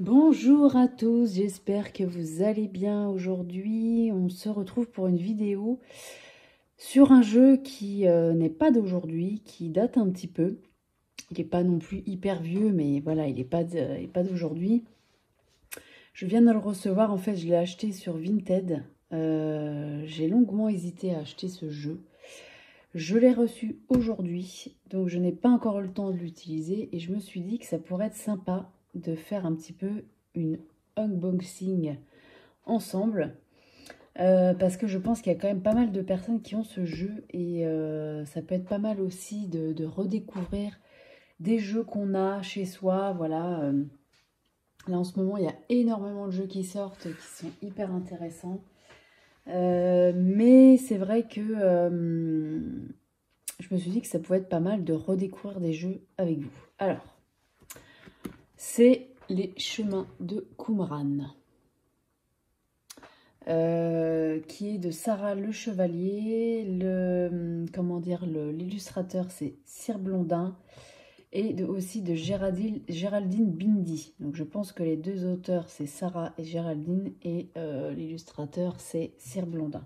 Bonjour à tous, j'espère que vous allez bien. Aujourd'hui, on se retrouve pour une vidéo sur un jeu qui n'est pas d'aujourd'hui, qui date un petit peu. Il n'est pas non plus hyper vieux, mais voilà, il n'est pas d'aujourd'hui. Je viens de le recevoir, en fait, je l'ai acheté sur Vinted. J'ai longuement hésité à acheter ce jeu. Je l'ai reçu aujourd'hui, donc je n'ai pas encore eu le temps de l'utiliser et je me suis dit que ça pourrait être sympa de faire un petit peu une unboxing ensemble parce que je pense qu'il y a quand même pas mal de personnes qui ont ce jeu et ça peut être pas mal aussi de redécouvrir des jeux qu'on a chez soi. Voilà, là en ce moment il y a énormément de jeux qui sortent qui sont hyper intéressants. Mais c'est vrai que je me suis dit que ça pouvait être pas mal de redécouvrir des jeux avec vous. Alors, c'est les chemins de Qumran, qui est de Sarah Le Chevalier. L'illustrateur, c'est Cyr Blondin, et aussi de Géraldine Bindi. Donc je pense que les deux auteurs, c'est Sarah et Géraldine, et l'illustrateur, c'est Cyr Blondin.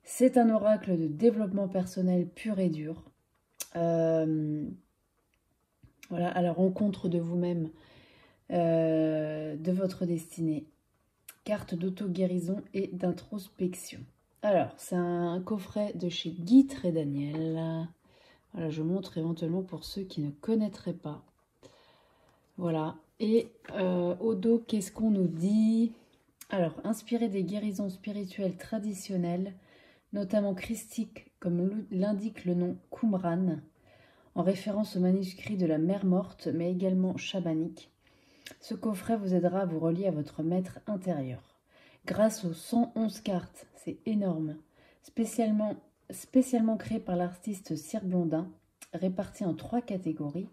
C'est un oracle de développement personnel pur et dur. Voilà, à la rencontre de vous-même, de votre destinée. Carte d'auto-guérison et d'introspection. Alors, c'est un coffret de chez Guy Trédaniel. Voilà, je montre éventuellement pour ceux qui ne connaîtraient pas. Voilà. Et au dos, qu'est-ce qu'on nous dit? Alors, inspiré des guérisons spirituelles traditionnelles, notamment christiques, comme l'indique le nom Qumran, en référence au manuscrit de la mer morte, mais également chamanique. Ce coffret vous aidera à vous relier à votre maître intérieur. Grâce aux 111 cartes, c'est énorme, spécialement créé par l'artiste Cyr Blondin, réparties en 3 catégories,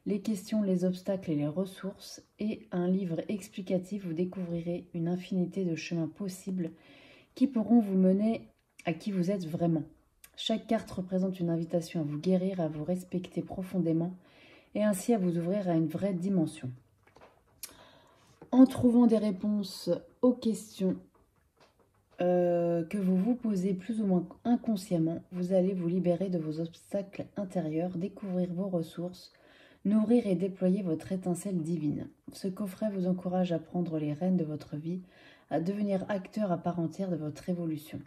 les questions, les obstacles et les ressources, et un livre explicatif, vous découvrirez une infinité de chemins possibles qui pourront vous mener à qui vous êtes vraiment. Chaque carte représente une invitation à vous guérir, à vous respecter profondément et ainsi à vous ouvrir à une vraie dimension. En trouvant des réponses aux questions que vous vous posez plus ou moins inconsciemment, vous allez vous libérer de vos obstacles intérieurs, découvrir vos ressources, nourrir et déployer votre étincelle divine. Ce coffret vous encourage à prendre les rênes de votre vie, à devenir acteur à part entière de votre évolution.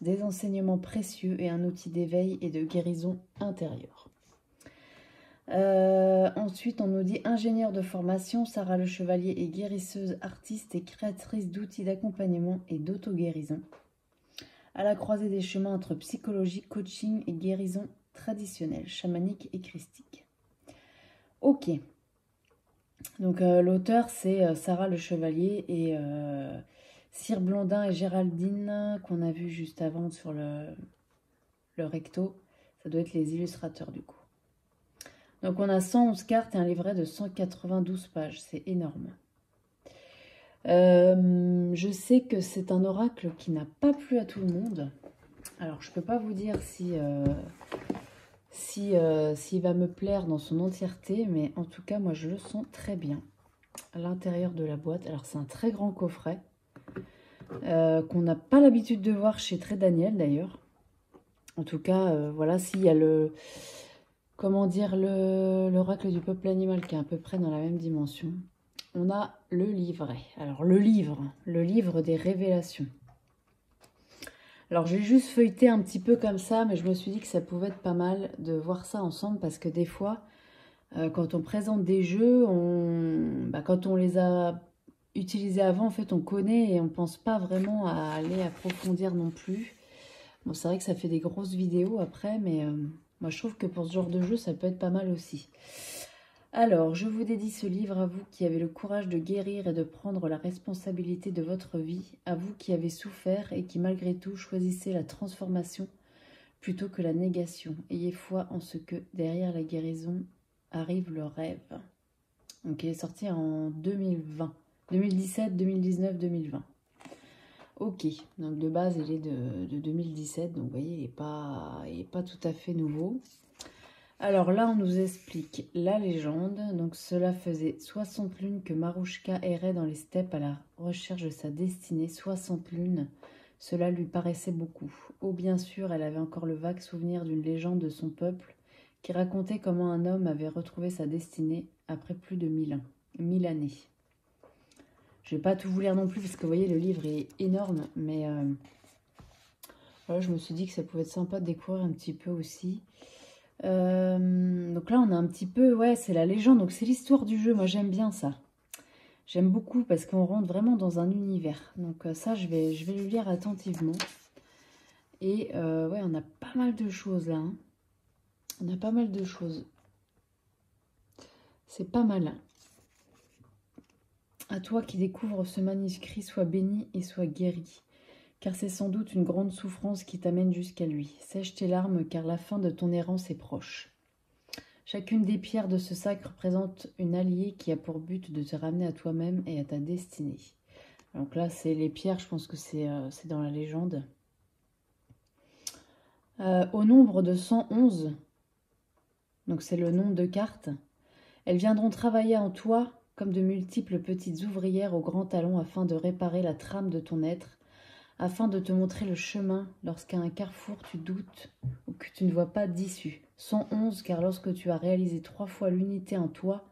Des enseignements précieux et un outil d'éveil et de guérison intérieure. Ensuite, on nous dit ingénieure de formation, Sarah Le Chevalier est guérisseuse, artiste et créatrice d'outils d'accompagnement et d'auto-guérison. À la croisée des chemins entre psychologie, coaching et guérison traditionnelle, chamanique et christique. Ok. Donc l'auteur c'est Sarah Le Chevalier et Cyr Blondin et Géraldine qu'on a vu juste avant sur le recto. Ça doit être les illustrateurs du coup. Donc on a 111 cartes et un livret de 192 pages, c'est énorme. Je sais que c'est un oracle qui n'a pas plu à tout le monde. Alors je ne peux pas vous dire s'il va me plaire dans son entièreté, mais en tout cas moi je le sens très bien. À l'intérieur de la boîte, alors c'est un très grand coffret qu'on n'a pas l'habitude de voir chez Trédaniel d'ailleurs. En tout cas, voilà, s'il y a l'oracle du peuple animal qui est à peu près dans la même dimension. On a le livret. Alors le livre des révélations. Alors j'ai juste feuilleté un petit peu comme ça, mais je me suis dit que ça pouvait être pas mal de voir ça ensemble parce que des fois, quand on présente des jeux, quand on les a utilisés avant, en fait on connaît et on pense pas vraiment à aller approfondir non plus. Bon, c'est vrai que ça fait des grosses vidéos après, mais moi je trouve que pour ce genre de jeu, ça peut être pas mal aussi. Alors, je vous dédie ce livre à vous qui avez le courage de guérir et de prendre la responsabilité de votre vie, à vous qui avez souffert et qui malgré tout choisissez la transformation plutôt que la négation. Ayez foi en ce que derrière la guérison arrive le rêve. Donc il est sorti en 2020, 2017, 2019, 2020. Ok, donc de base il est de 2017, donc vous voyez il n'est pas tout à fait nouveau. Alors là, on nous explique la légende. Donc cela faisait 60 lunes que Marouchka errait dans les steppes à la recherche de sa destinée. 60 lunes, cela lui paraissait beaucoup. Oh, bien sûr, elle avait encore le vague souvenir d'une légende de son peuple qui racontait comment un homme avait retrouvé sa destinée après plus de 1000 années. Je ne vais pas tout vous lire non plus parce que vous voyez, le livre est énorme, mais voilà, je me suis dit que ça pouvait être sympa de découvrir un petit peu aussi. Donc là, on a un petit peu, ouais, c'est la légende, donc c'est l'histoire du jeu. Moi, j'aime bien ça. J'aime beaucoup parce qu'on rentre vraiment dans un univers. Donc ça, je vais le lire attentivement. Et ouais, on a pas mal de choses là. Hein. On a pas mal de choses. C'est pas mal. À toi qui découvres ce manuscrit, sois béni et sois guéri. Car c'est sans doute une grande souffrance qui t'amène jusqu'à lui. Sèche tes larmes, car la fin de ton errance est proche. Chacune des pierres de ce sac représente une alliée qui a pour but de te ramener à toi-même et à ta destinée. Donc là, c'est les pierres, je pense que c'est dans la légende. Au nombre de 111, donc c'est le nombre de cartes, elles viendront travailler en toi comme de multiples petites ouvrières au grand talon afin de réparer la trame de ton être, afin de te montrer le chemin lorsqu'à un carrefour tu doutes ou que tu ne vois pas d'issue. 111, car lorsque tu as réalisé 3 fois l'unité en toi,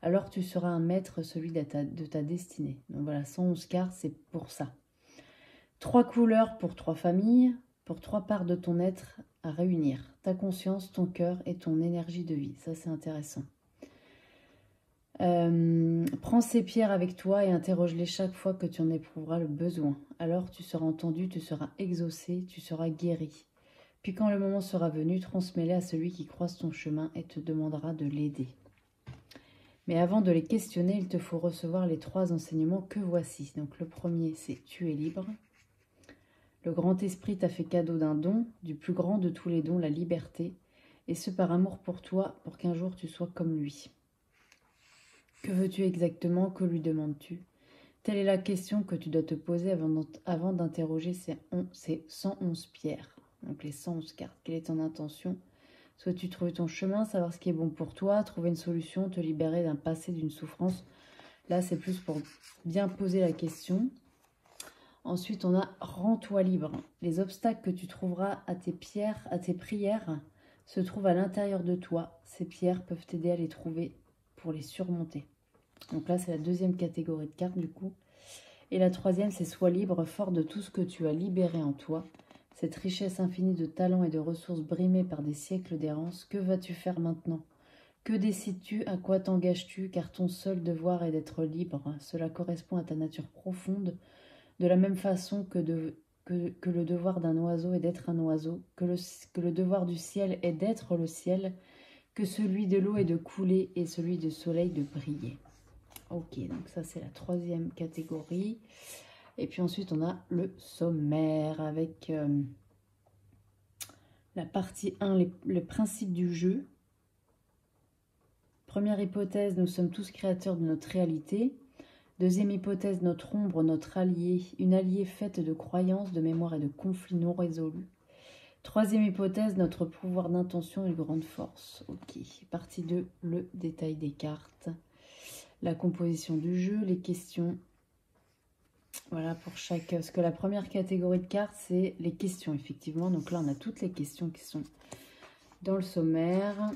alors tu seras un maître, celui de ta destinée. Donc voilà, 111 cartes, c'est pour ça. 3 couleurs pour 3 familles, pour 3 parts de ton être à réunir. Ta conscience, ton cœur et ton énergie de vie. Ça, c'est intéressant. Prends ces pierres avec toi et interroge-les chaque fois que tu en éprouveras le besoin. Alors tu seras entendu, tu seras exaucé, tu seras guéri. Puis quand le moment sera venu, transmets-les à celui qui croise ton chemin et te demandera de l'aider. Mais avant de les questionner, il te faut recevoir les 3 enseignements que voici. Donc le premier, c'est « Tu es libre ». Le grand esprit t'a fait cadeau d'un don, du plus grand de tous les dons, la liberté, et ce par amour pour toi, pour qu'un jour tu sois comme lui. Que veux-tu exactement? Que lui demandes-tu? Telle est la question que tu dois te poser avant d'interroger ces 111 pierres. Donc les 111 cartes. Quelle est ton intention? Souhaites-tu trouver ton chemin, savoir ce qui est bon pour toi, trouver une solution, te libérer d'un passé, d'une souffrance? Là, c'est plus pour bien poser la question. Ensuite, on a « Rends-toi libre ». Les obstacles que tu trouveras à tes prières, se trouvent à l'intérieur de toi. Ces pierres peuvent t'aider à les trouver pour les surmonter. Donc là, c'est la deuxième catégorie de cartes du coup. Et la troisième, c'est « Sois libre, fort de tout ce que tu as libéré en toi. Cette richesse infinie de talents et de ressources brimées par des siècles d'errance, que vas-tu faire maintenant? Que décides-tu? À quoi t'engages-tu? Car ton seul devoir est d'être libre. Cela correspond à ta nature profonde, de la même façon que le devoir d'un oiseau est d'être un oiseau, que le devoir du ciel est d'être le ciel, que celui de l'eau est de couler et celui du soleil de briller. Ok, donc ça c'est la troisième catégorie. Et puis ensuite on a le sommaire avec la partie 1, les principes du jeu. Première hypothèse, nous sommes tous créateurs de notre réalité. Deuxième hypothèse, notre ombre, notre allié, une alliée faite de croyances, de mémoires et de conflits non résolus. Troisième hypothèse, notre pouvoir d'intention et de grande force. Ok, partie 2, le détail des cartes, la composition du jeu, les questions. Voilà pour chaque... Parce que la première catégorie de cartes, c'est les questions, effectivement. Donc là, on a toutes les questions qui sont dans le sommaire.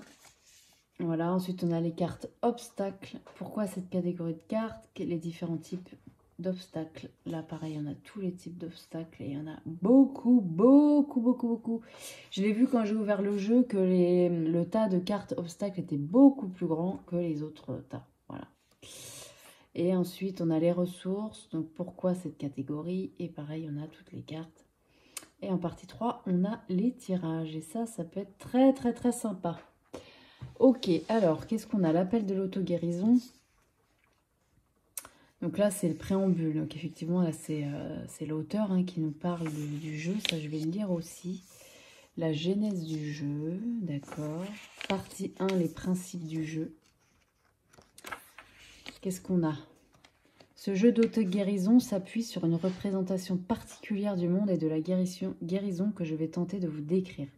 Voilà, ensuite on a les cartes obstacles. Pourquoi cette catégorie de cartes? Les différents types d'obstacles. Là pareil, on a tous les types d'obstacles et il y en a beaucoup, beaucoup, beaucoup, beaucoup. Je l'ai vu quand j'ai ouvert le jeu que le tas de cartes obstacles était beaucoup plus grand que les autres tas. Voilà. Et ensuite on a les ressources. Donc pourquoi cette catégorie? Et pareil, on a toutes les cartes. Et en partie 3, on a les tirages. Et ça peut être très, très, très sympa. Ok, alors, qu'est-ce qu'on a? L'appel de l'auto-guérison. Donc là, c'est le préambule. Donc effectivement, là, c'est l'auteur qui nous parle du jeu. Ça, je vais le lire aussi. La genèse du jeu, d'accord. Partie 1, les principes du jeu. Qu'est-ce qu'on a? Ce jeu d'auto-guérison s'appuie sur une représentation particulière du monde et de la guérison que je vais tenter de vous décrire.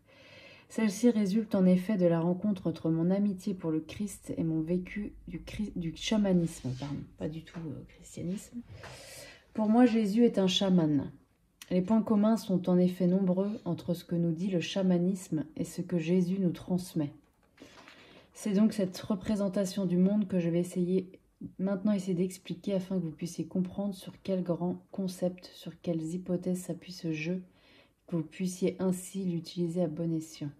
Celle-ci résulte en effet de la rencontre entre mon amitié pour le Christ et mon vécu du chamanisme, pardon, pas du tout christianisme. Pour moi, Jésus est un chaman. Les points communs sont en effet nombreux entre ce que nous dit le chamanisme et ce que Jésus nous transmet. C'est donc cette représentation du monde que je vais maintenant essayer d'expliquer afin que vous puissiez comprendre sur quels grands concepts, sur quelles hypothèses s'appuie ce jeu, que vous puissiez ainsi l'utiliser à bon escient.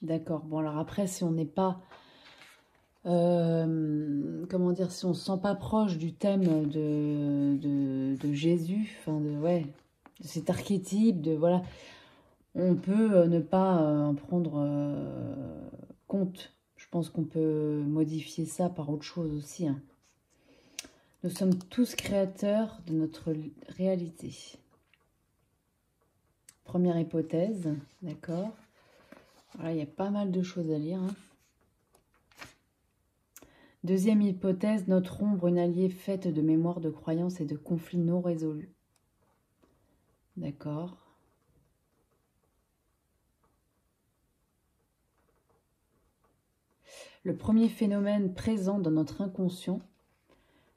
D'accord, bon alors après si on n'est pas, comment dire, si on ne se sent pas proche du thème de Jésus, enfin de cet archétype, voilà, on peut ne pas en prendre compte. Je pense qu'on peut modifier ça par autre chose aussi. Hein. Nous sommes tous créateurs de notre réalité. Première hypothèse, d'accord. Voilà, il y a pas mal de choses à lire. Hein. Deuxième hypothèse, notre ombre, une alliée faite de mémoire, de croyances et de conflits non résolus. D'accord. Le premier phénomène présent dans notre inconscient,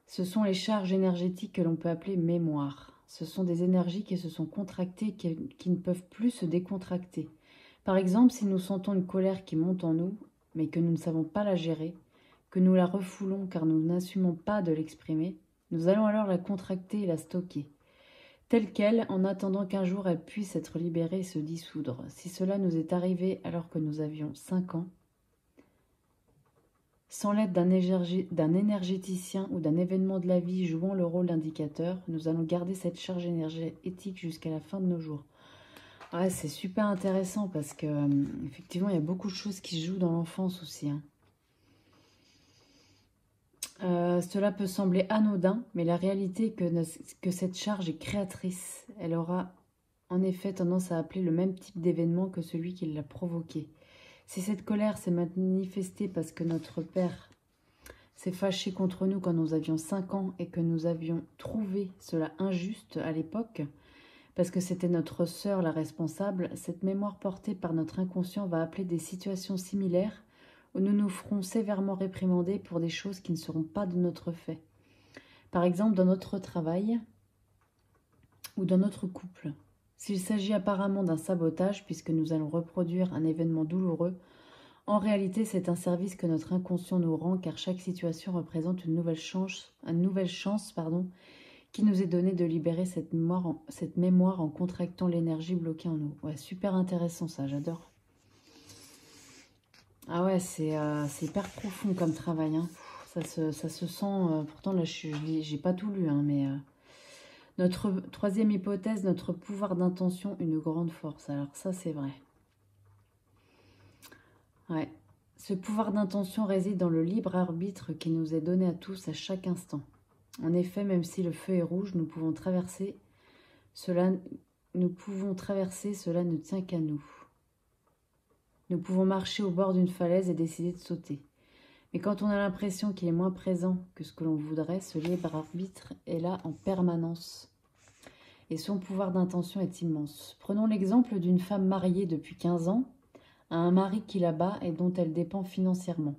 ce sont les charges énergétiques que l'on peut appeler mémoire. Ce sont des énergies qui se sont contractées, qui ne peuvent plus se décontracter. Par exemple, si nous sentons une colère qui monte en nous, mais que nous ne savons pas la gérer, que nous la refoulons car nous n'assumons pas de l'exprimer, nous allons alors la contracter et la stocker, telle qu'elle, en attendant qu'un jour elle puisse être libérée et se dissoudre. Si cela nous est arrivé alors que nous avions 5 ans, sans l'aide d'un énergéticien ou d'un événement de la vie jouant le rôle d'indicateur, nous allons garder cette charge énergétique jusqu'à la fin de nos jours. Ouais, c'est super intéressant parce que effectivement, il y a beaucoup de choses qui se jouent dans l'enfance aussi. Hein. Cela peut sembler anodin, mais la réalité est que cette charge est créatrice. Elle aura en effet tendance à appeler le même type d'événement que celui qui l'a provoqué. Si cette colère s'est manifestée parce que notre père s'est fâché contre nous quand nous avions 5 ans et que nous avions trouvé cela injuste à l'époque, parce que c'était notre sœur la responsable, cette mémoire portée par notre inconscient va appeler des situations similaires où nous nous ferons sévèrement réprimander pour des choses qui ne seront pas de notre fait. Par exemple, dans notre travail ou dans notre couple. S'il s'agit apparemment d'un sabotage, puisque nous allons reproduire un événement douloureux, en réalité, c'est un service que notre inconscient nous rend, car chaque situation représente une nouvelle chance, qui nous est donnée de libérer cette mémoire en contractant l'énergie bloquée en nous. Ouais, super intéressant ça, j'adore. Ah ouais, c'est hyper profond comme travail. Hein. Ça se sent, pourtant là, j'ai pas tout lu, hein, mais... Notre troisième hypothèse, notre pouvoir d'intention, une grande force. Alors ça, c'est vrai. Ouais. Ce pouvoir d'intention réside dans le libre arbitre qui nous est donné à tous à chaque instant. En effet, même si le feu est rouge, nous pouvons traverser. Cela ne tient qu'à nous. Nous pouvons marcher au bord d'une falaise et décider de sauter. Mais quand on a l'impression qu'il est moins présent que ce que l'on voudrait, ce libre arbitre est là en permanence. Et son pouvoir d'intention est immense. Prenons l'exemple d'une femme mariée depuis 15 ans à un mari qui la bat et dont elle dépend financièrement.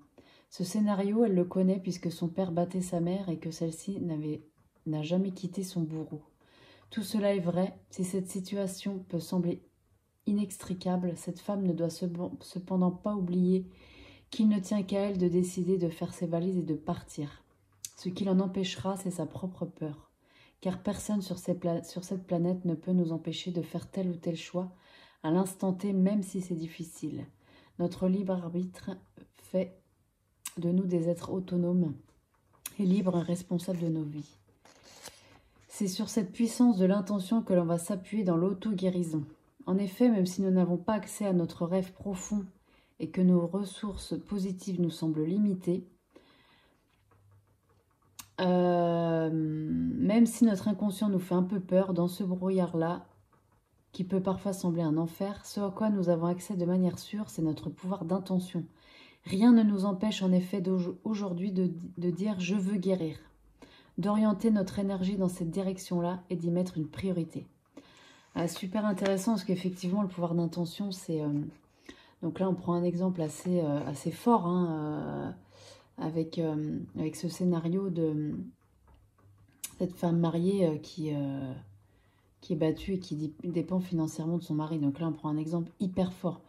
Ce scénario, elle le connaît puisque son père battait sa mère et que celle-ci n'a jamais quitté son bourreau. Tout cela est vrai. Si cette situation peut sembler inextricable, cette femme ne doit cependant pas oublier qu'il ne tient qu'à elle de décider de faire ses valises et de partir. Ce qui l'en empêchera, c'est sa propre peur. Car personne sur cette planète ne peut nous empêcher de faire tel ou tel choix à l'instant T, même si c'est difficile. Notre libre arbitre fait de nous des êtres autonomes et libres et responsables de nos vies. C'est sur cette puissance de l'intention que l'on va s'appuyer dans l'auto-guérison. En effet, même si nous n'avons pas accès à notre rêve profond et que nos ressources positives nous semblent limitées, même si notre inconscient nous fait un peu peur, dans ce brouillard-là, qui peut parfois sembler un enfer, ce à quoi nous avons accès de manière sûre, c'est notre pouvoir d'intention. Rien ne nous empêche en effet aujourd'hui de dire « je veux guérir », d'orienter notre énergie dans cette direction-là et d'y mettre une priorité. Super intéressant parce qu'effectivement, le pouvoir d'intention, c'est Donc là, on prend un exemple assez fort, hein, avec ce scénario de cette femme mariée qui est battue et qui dépend financièrement de son mari. Donc là, on prend un exemple hyper fort.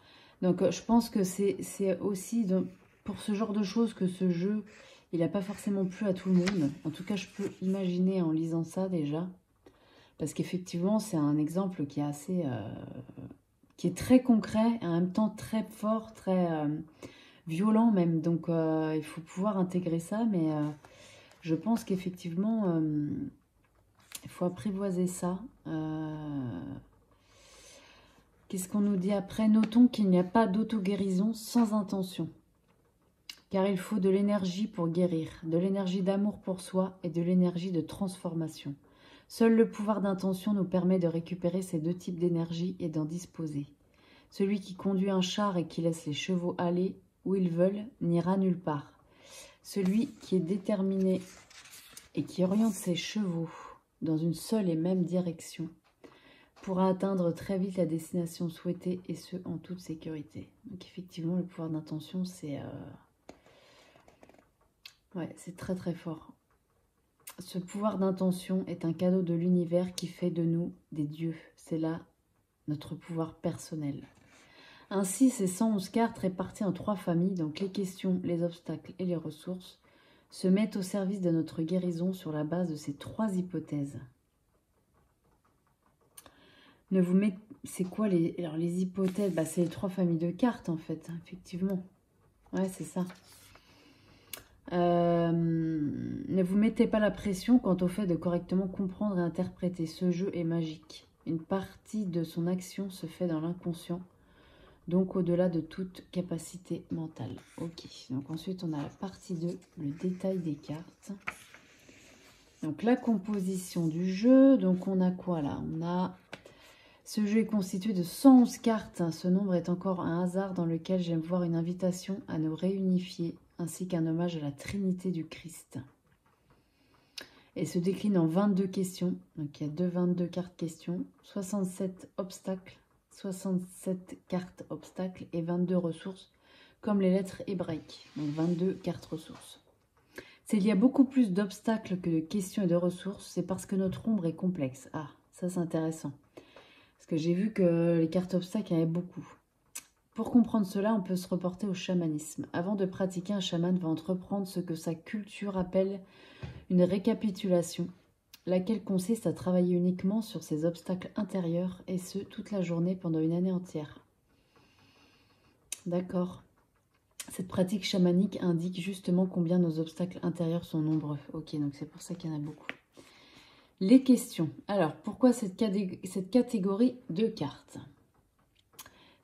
Donc je pense que c'est aussi pour ce genre de choses que ce jeu, il n'a pas forcément plu à tout le monde. En tout cas, je peux imaginer en lisant ça déjà. Parce qu'effectivement, c'est un exemple qui est qui est très concret, et en même temps très fort, très violent même. Donc il faut pouvoir intégrer ça, mais je pense qu'effectivement, il faut apprivoiser ça. Qu'est-ce qu'on nous dit après? Notons qu'il n'y a pas d'auto-guérison sans intention. Car il faut de l'énergie pour guérir, de l'énergie d'amour pour soi et de l'énergie de transformation. Seul le pouvoir d'intention nous permet de récupérer ces deux types d'énergie et d'en disposer. Celui qui conduit un char et qui laisse les chevaux aller où ils veulent n'ira nulle part. Celui qui est déterminé et qui oriente ses chevaux dans une seule et même direction pourra atteindre très vite la destination souhaitée et ce, en toute sécurité. Donc effectivement, le pouvoir d'intention, c'est très très fort. Ce pouvoir d'intention est un cadeau de l'univers qui fait de nous des dieux. C'est là notre pouvoir personnel. Ainsi, ces 111 cartes réparties en 3 familles, donc les questions, les obstacles et les ressources, se mettent au service de notre guérison sur la base de ces 3 hypothèses. C'est quoi les hypothèses? C'est les 3 familles de cartes en fait, effectivement. Ouais, c'est ça. Ne vous mettez pas la pression quant au fait de correctement comprendre et interpréter. Ce jeu est magique. Une partie de son action se fait dans l'inconscient, donc au-delà de toute capacité mentale. Ok, donc ensuite on a la partie 2, le détail des cartes. Donc la composition du jeu, donc on a quoi là? Ce jeu est constitué de 111 cartes. Ce nombre est encore un hasard dans lequel j'aime voir une invitation à nous réunifier, ainsi qu'un hommage à la Trinité du Christ. Et se décline en 22 questions. Donc il y a 22 cartes questions, 67 obstacles, 67 cartes obstacles et 22 ressources, comme les lettres hébraïques. Donc 22 cartes ressources. S'il y a beaucoup plus d'obstacles que de questions et de ressources, c'est parce que notre ombre est complexe. Ah, ça c'est intéressant. Parce que j'ai vu que les cartes obstacles, il y en avait beaucoup. Pour comprendre cela, on peut se reporter au chamanisme. Avant de pratiquer, un chaman va entreprendre ce que sa culture appelle une récapitulation, laquelle consiste à travailler uniquement sur ses obstacles intérieurs, et ce, toute la journée pendant une année entière. D'accord. Cette pratique chamanique indique justement combien nos obstacles intérieurs sont nombreux. Ok, donc c'est pour ça qu'il y en a beaucoup. Les questions. Alors, pourquoi cette catégorie de cartes?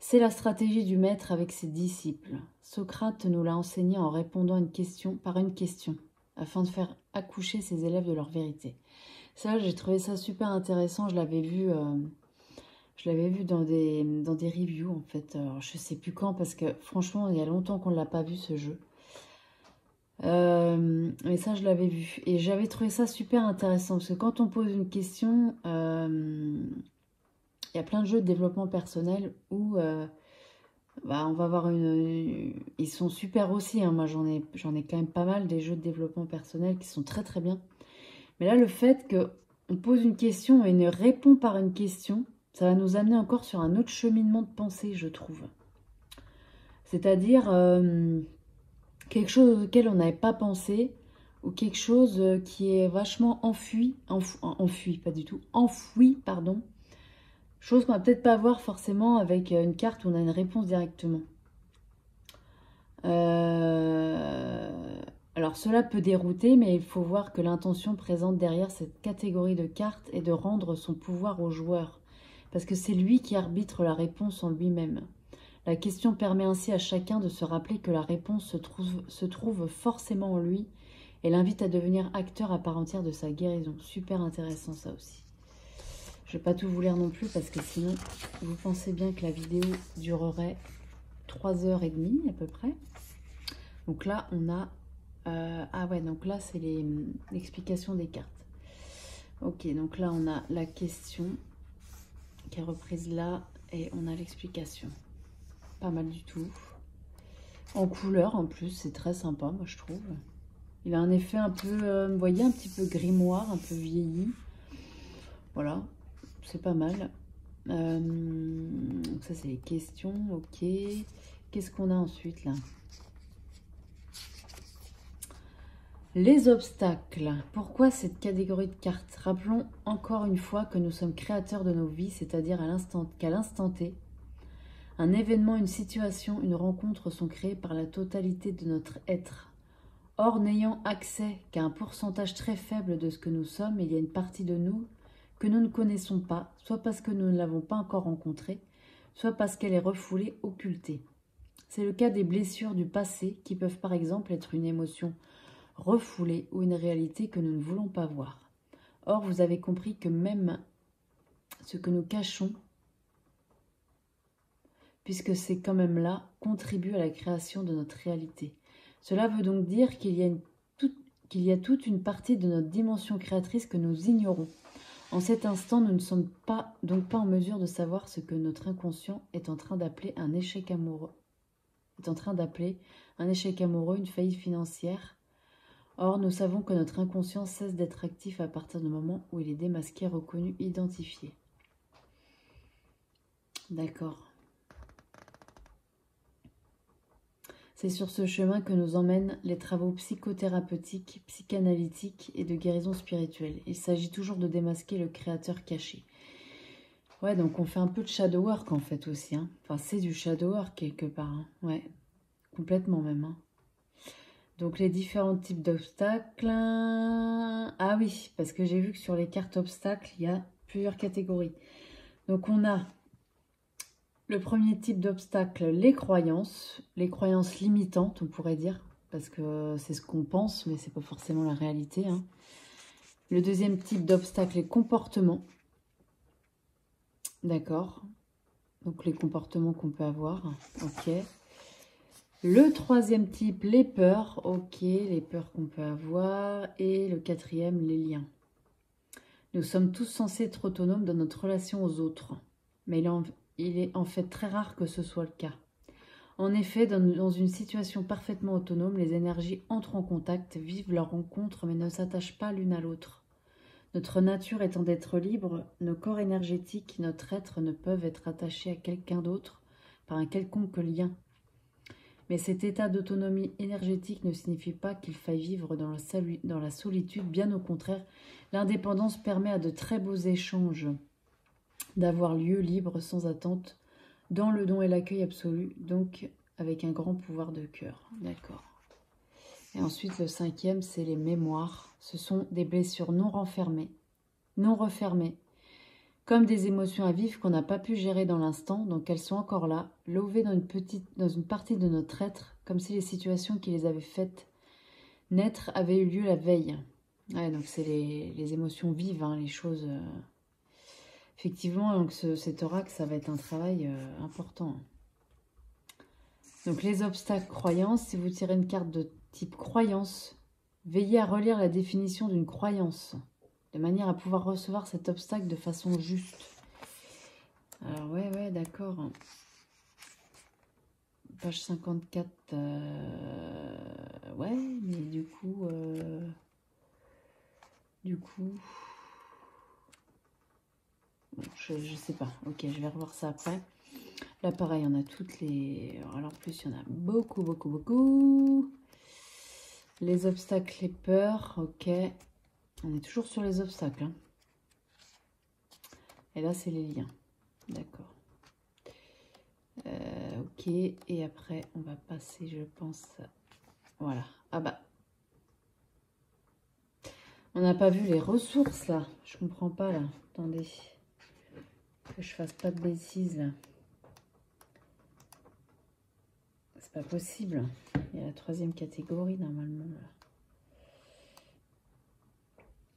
C'est la stratégie du maître avec ses disciples. Socrate nous l'a enseigné en répondant par une question, afin de faire accoucher ses élèves de leur vérité. Ça, j'ai trouvé ça super intéressant. Je l'avais vu dans des reviews, en fait. Alors, je ne sais plus quand, parce que franchement, il y a longtemps qu'on ne l'a pas vu, ce jeu. Mais ça, je l'avais vu. Et j'avais trouvé ça super intéressant, parce que quand on pose une question, il y a plein de jeux de développement personnel où on va avoir ils sont super aussi, hein. Moi, j'en ai quand même pas mal, des jeux de développement personnel qui sont très très bien. Mais là, le fait qu'on pose une question et on répond par une question, ça va nous amener encore sur un autre cheminement de pensée, je trouve. C'est-à-dire quelque chose auquel on n'avait pas pensé, ou quelque chose qui est vachement enfoui, pardon. Chose qu'on va peut-être pas voir forcément avec une carte où on a une réponse directement. Alors cela peut dérouter, mais il faut voir que l'intention présente derrière cette catégorie de cartes est de rendre son pouvoir au joueur, parce que c'est lui qui arbitre la réponse en lui-même. La question permet ainsi à chacun de se rappeler que la réponse se trouve forcément en lui et l'invite à devenir acteur à part entière de sa guérison. Super intéressant ça aussi. Je ne vais pas tout vous lire non plus parce que sinon, vous pensez bien que la vidéo durerait 3h30 à peu près. Donc là, on a... donc là, c'est l'explication des cartes. Ok, donc là, on a la question qui est reprise là et on a l'explication. pas mal du tout. En couleur en plus, c'est très sympa, moi je trouve. Il a un effet un peu, vous voyez, un petit peu grimoire, un peu vieilli. Voilà, c'est pas mal. Donc ça, c'est les questions, ok. Qu'est-ce qu'on a ensuite, là? Les obstacles. Pourquoi cette catégorie de cartes? Rappelons encore une fois que nous sommes créateurs de nos vies, c'est-à-dire qu'à l'instant T, un événement, une situation, une rencontre sont créés par la totalité de notre être. Or, n'ayant accès qu'à un pourcentage très faible de ce que nous sommes, il y a une partie de nous que nous ne connaissons pas, soit parce que nous ne l'avons pas encore rencontrée, soit parce qu'elle est refoulée, occultée. C'est le cas des blessures du passé qui peuvent par exemple être une émotion refoulée ou une réalité que nous ne voulons pas voir. Or, vous avez compris que même ce que nous cachons, puisque c'est quand même là, contribue à la création de notre réalité. Cela veut donc dire qu'il y a toute une partie de notre dimension créatrice que nous ignorons. En cet instant, nous ne sommes donc pas en mesure de savoir ce que notre inconscient est en train d'appeler un échec amoureux. Une faillite financière. Or, nous savons que notre inconscient cesse d'être actif à partir du moment où il est démasqué, reconnu, identifié. D'accord. C'est sur ce chemin que nous emmènent les travaux psychothérapeutiques, psychanalytiques et de guérison spirituelle. Il s'agit toujours de démasquer le créateur caché. Ouais, donc on fait un peu de shadow work en fait aussi. Hein. Enfin, c'est du shadow work quelque part. Hein. Ouais, complètement même. Hein. Donc les différents types d'obstacles. Ah oui, parce que j'ai vu que sur les cartes obstacles, il y a plusieurs catégories. Donc on a le premier type d'obstacle, les croyances limitantes, on pourrait dire, parce que c'est ce qu'on pense, mais c'est pas forcément la réalité. Hein. Le deuxième type d'obstacle, les comportements. D'accord. Donc les comportements qu'on peut avoir. Ok. Le troisième type, les peurs. Ok, les peurs qu'on peut avoir. Et le quatrième, les liens. Nous sommes tous censés être autonomes dans notre relation aux autres. Mais il est en fait très rare que ce soit le cas. En effet, dans une situation parfaitement autonome, les énergies entrent en contact, vivent leur rencontre, mais ne s'attachent pas l'une à l'autre. Notre nature étant d'être libre, nos corps énergétiques, notre être ne peuvent être attachés à quelqu'un d'autre par un quelconque lien. Mais cet état d'autonomie énergétique ne signifie pas qu'il faille vivre dans la solitude. Bien au contraire, l'indépendance permet à de très beaux échanges d'avoir lieu libre, sans attente, dans le don et l'accueil absolu, donc avec un grand pouvoir de cœur. D'accord. Et ensuite, le cinquième, c'est les mémoires. Ce sont des blessures non refermées, comme des émotions à vivre qu'on n'a pas pu gérer dans l'instant, donc elles sont encore là, levées dans une partie de notre être, comme si les situations qui les avaient faites naître avaient eu lieu la veille. Ouais, donc c'est les émotions vives, hein, les choses... Effectivement, donc cet oracle, ça va être un travail important. Donc les obstacles croyances, si vous tirez une carte de type croyance, veillez à relire la définition d'une croyance, de manière à pouvoir recevoir cet obstacle de façon juste. Alors ouais, d'accord. Page 54, ouais, mais du coup... Bon, je sais pas. Ok, je vais revoir ça après. Là, pareil, on a toutes les... Alors, en plus, il y en a beaucoup. Les obstacles, les peurs, ok. On est toujours sur les obstacles. Hein. Et là, c'est les liens. D'accord. Ok, et après, on va passer, je pense... Voilà. Ah bah... On n'a pas vu les ressources, là. Je comprends pas, là. Attendez. Que je fasse pas de bêtises, là. C'est pas possible. Il y a la troisième catégorie, normalement.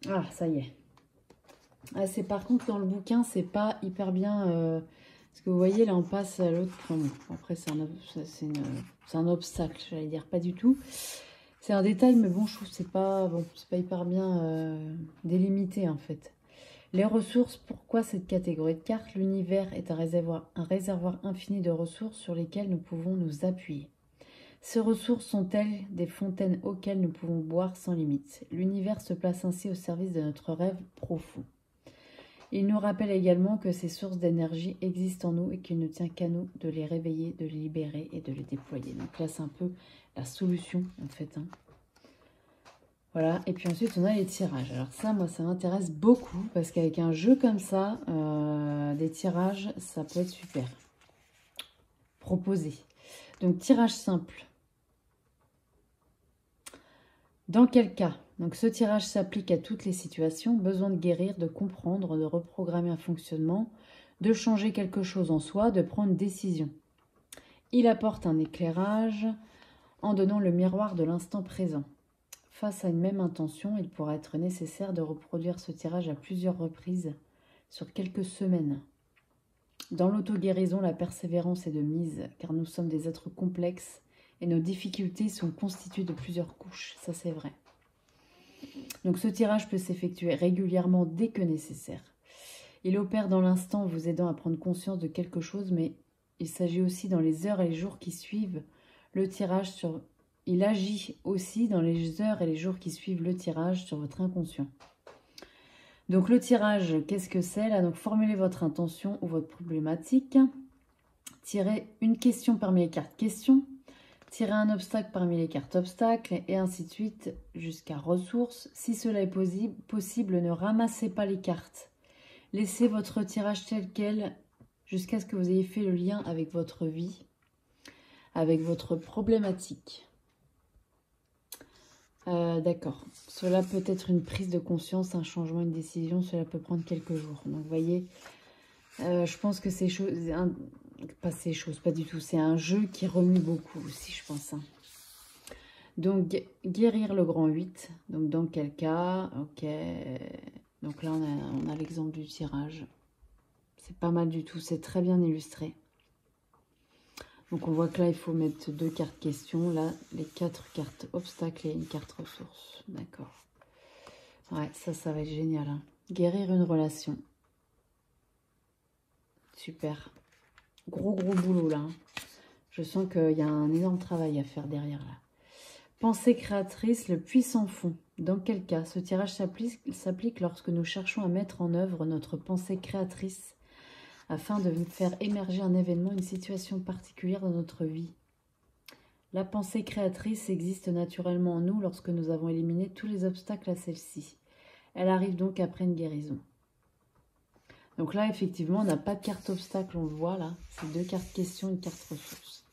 Là. Ah, ça y est. Ah, c'est par contre, dans le bouquin, c'est pas hyper bien... parce que vous voyez, là, on passe à l'autre... Enfin, bon, après, c'est un obstacle, j'allais dire. Pas du tout. C'est un détail, mais bon, je trouve que c'est pas hyper bien délimité, en fait. Les ressources, pourquoi cette catégorie de cartes? L'univers est un réservoir infini de ressources sur lesquelles nous pouvons nous appuyer. Ces ressources sont-elles des fontaines auxquelles nous pouvons boire sans limite? L'univers se place ainsi au service de notre rêve profond. Il nous rappelle également que ces sources d'énergie existent en nous et qu'il ne tient qu'à nous de les réveiller, de les libérer et de les déployer. Donc là, c'est un peu la solution, en fait. Voilà, et puis ensuite, on a les tirages. Alors ça, moi, ça m'intéresse beaucoup parce qu'avec un jeu comme ça, des tirages, ça peut être super. Proposé. Donc, tirage simple. Dans quel cas? Donc ce tirage s'applique à toutes les situations, besoin de guérir, de comprendre, de reprogrammer un fonctionnement, de changer quelque chose en soi, de prendre une décision. Il apporte un éclairage en donnant le miroir de l'instant présent. Face à une même intention, il pourra être nécessaire de reproduire ce tirage à plusieurs reprises sur quelques semaines. Dans l'auto-guérison, la persévérance est de mise, car nous sommes des êtres complexes et nos difficultés sont constituées de plusieurs couches, ça c'est vrai. Donc ce tirage peut s'effectuer régulièrement dès que nécessaire. Il opère dans l'instant, vous aidant à prendre conscience de quelque chose, mais il s'agit aussi dans les heures et les jours qui suivent le tirage sur... Il agit aussi dans les heures et les jours qui suivent le tirage sur votre inconscient. Donc le tirage, qu'est-ce que c'est là? Donc formulez votre intention ou votre problématique. Tirez une question parmi les cartes questions. Tirez un obstacle parmi les cartes obstacles et ainsi de suite jusqu'à ressources. Si cela est possible, ne ramassez pas les cartes. Laissez votre tirage tel quel jusqu'à ce que vous ayez fait le lien avec votre vie, avec votre problématique. D'accord. Cela peut être une prise de conscience, un changement, une décision. Cela peut prendre quelques jours. Donc, vous voyez, je pense que c'est chose... Pas ces choses, pas du tout. C'est un jeu qui remue beaucoup aussi, je pense. Donc, guérir le grand 8. Donc, dans quel cas? Ok. Donc là, on a l'exemple du tirage. C'est pas mal du tout. C'est très bien illustré. Donc, on voit que là, il faut mettre 2 cartes questions. Là, les 4 cartes obstacles et une carte ressources. D'accord. Ouais, ça va être génial. Hein. Guérir une relation. Super. Gros boulot, là. Hein. Je sens qu'il y a un énorme travail à faire derrière, là. Pensée créatrice, le puissant fond. Dans quel cas? Ce tirage s'applique lorsque nous cherchons à mettre en œuvre notre pensée créatrice afin de faire émerger un événement, une situation particulière dans notre vie. La pensée créatrice existe naturellement en nous lorsque nous avons éliminé tous les obstacles à celle-ci. Elle arrive donc après une guérison. Donc là, effectivement, on n'a pas de carte obstacle, on le voit là. C'est 2 cartes questions, une carte ressources.